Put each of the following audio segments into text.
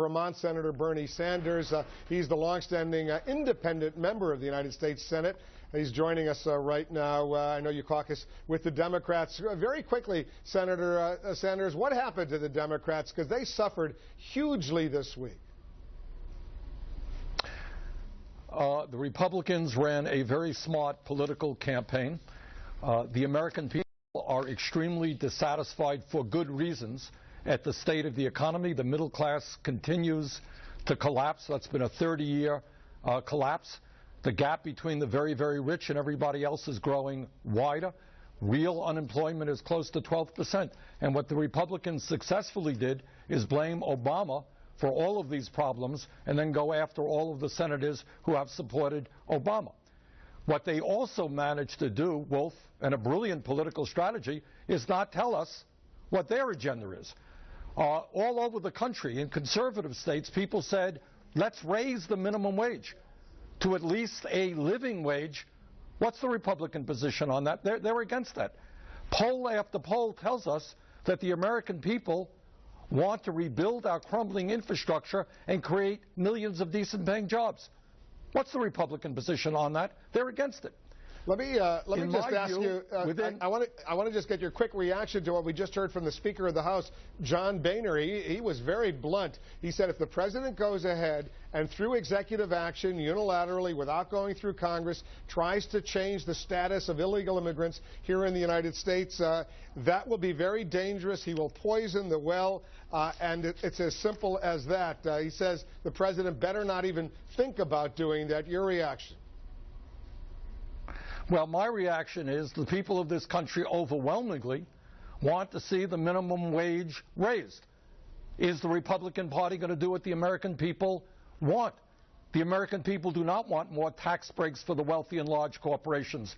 Vermont Senator Bernie Sanders. He's the longstanding independent member of the United States Senate. He's joining us right now. I know you caucus with the Democrats. Very quickly, Senator Sanders, what happened to the Democrats? Because they suffered hugely this week. The Republicans ran a very smart political campaign. The American people are extremely dissatisfied for good reasons at the state of the economy. The middle class continues to collapse. That's been a 30-year collapse. The gap between the very, very rich and everybody else is growing wider. Real unemployment is close to 12%. And what the Republicans successfully did is blame Obama for all of these problems and then go after all of the senators who have supported Obama. What they also managed to do, Wolf, and a brilliant political strategy, is not tell us what their agenda is. All over the country, in conservative states, people said, let's raise the minimum wage to at least a living wage. What's the Republican position on that? They're against that. Poll after poll tells us that the American people want to rebuild our crumbling infrastructure and create millions of decent paying jobs. What's the Republican position on that? They're against it. Let me just ask you, I want to just get your quick reaction to what we just heard from the Speaker of the House, John Boehner. He was very blunt. He said if the president goes ahead and through executive action, unilaterally, without going through Congress, tries to change the status of illegal immigrants here in the United States, that will be very dangerous. He will poison the well, and it's as simple as that. He says the president better not even think about doing that. Your reaction? Well, my reaction is the people of this country overwhelmingly want to see the minimum wage raised. Is the Republican Party going to do what the American people want? The American people do not want more tax breaks for the wealthy and large corporations.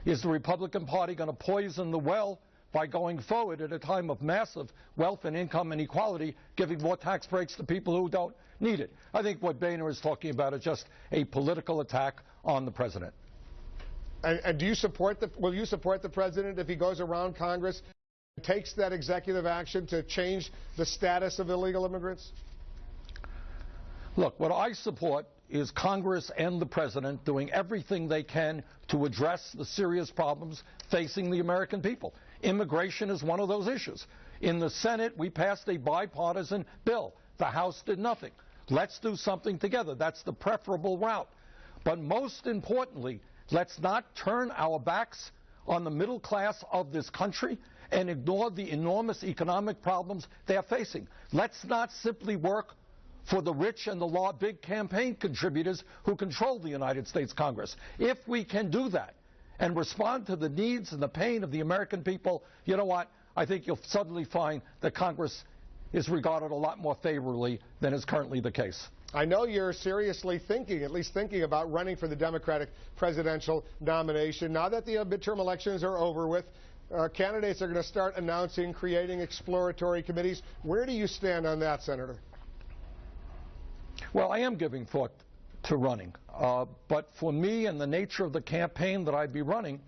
Is the Republican Party going to poison the well by going forward at a time of massive wealth and income inequality, giving more tax breaks to people who don't need it? I think what Boehner is talking about is just a political attack on the president. And do you support will you support the president if he goes around Congress and takes that executive action to change the status of illegal immigrants? Look, what I support is Congress and the president doing everything they can to address the serious problems facing the American people. Immigration is one of those issues. In the Senate, we passed a bipartisan bill. The House did nothing. Let's do something together. That's the preferable route. But most importantly, let's not turn our backs on the middle class of this country and ignore the enormous economic problems they are facing. Let's not simply work for the rich and the big campaign contributors who control the United States Congress. If we can do that and respond to the needs and the pain of the American people, you know what? I think you'll suddenly find that Congress is regarded a lot more favorably than is currently the case. I know you're seriously thinking, at least thinking about running for the Democratic presidential nomination. Now that the midterm elections are over with, candidates are going to start announcing, creating exploratory committees. Where do you stand on that, Senator? Well, I am giving thought to running. But for me and the nature of the campaign that I'd be running,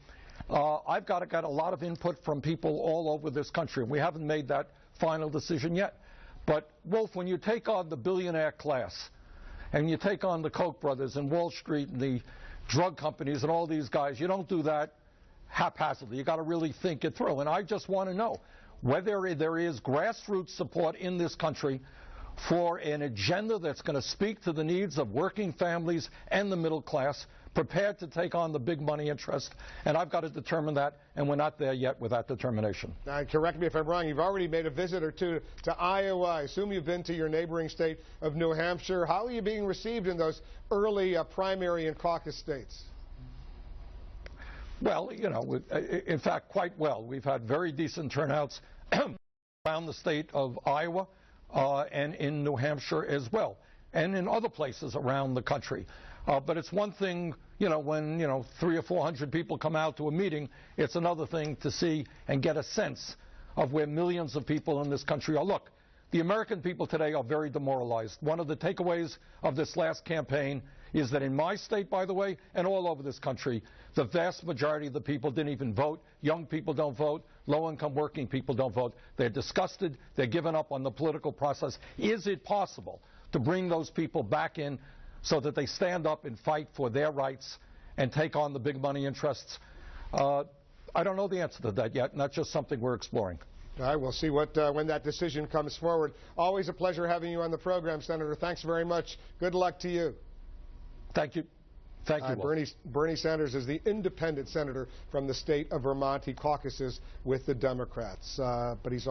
I've got to get a lot of input from people all over this country. We haven't made that final decision yet. But, Wolf, when you take on the billionaire class and you take on the Koch brothers and Wall Street and the drug companies and all these guys, you don't do that haphazardly. You've got to really think it through. And I just want to know whether there is grassroots support in this country for an agenda that's going to speak to the needs of working families and the middle class, prepared to take on the big money interest. And I've got to determine that, and we're not there yet with that determination. Now, correct me if I'm wrong. You've already made a visit or two to Iowa. I assume you've been to your neighboring state of New Hampshire. How are you being received in those early primary and caucus states? Well, you know, in fact, quite well. We've had very decent turnouts around the state of Iowa and in New Hampshire as well, and in other places around the country. But it's one thing, you know, when, 300 or 400 people come out to a meeting, it's another thing to see and get a sense of where millions of people in this country are. Look, The American people today are very demoralized. One of the takeaways of this last campaign is that in my state, by the way, and all over this country, the vast majority of the people didn't even vote. Young people don't vote. Low-income working people don't vote. They're disgusted. They're giving up on the political process. Is it possible to bring those people back in so that they stand up and fight for their rights and take on the big money interests? I don't know the answer to that yet, and that's just something we're exploring. All right, we'll see what when that decision comes forward. Always a pleasure having you on the program, Senator. Thanks very much. Good luck to you. Thank you. Thank you. Bernie Sanders is the independent senator from the state of Vermont. He caucuses with the Democrats, but he's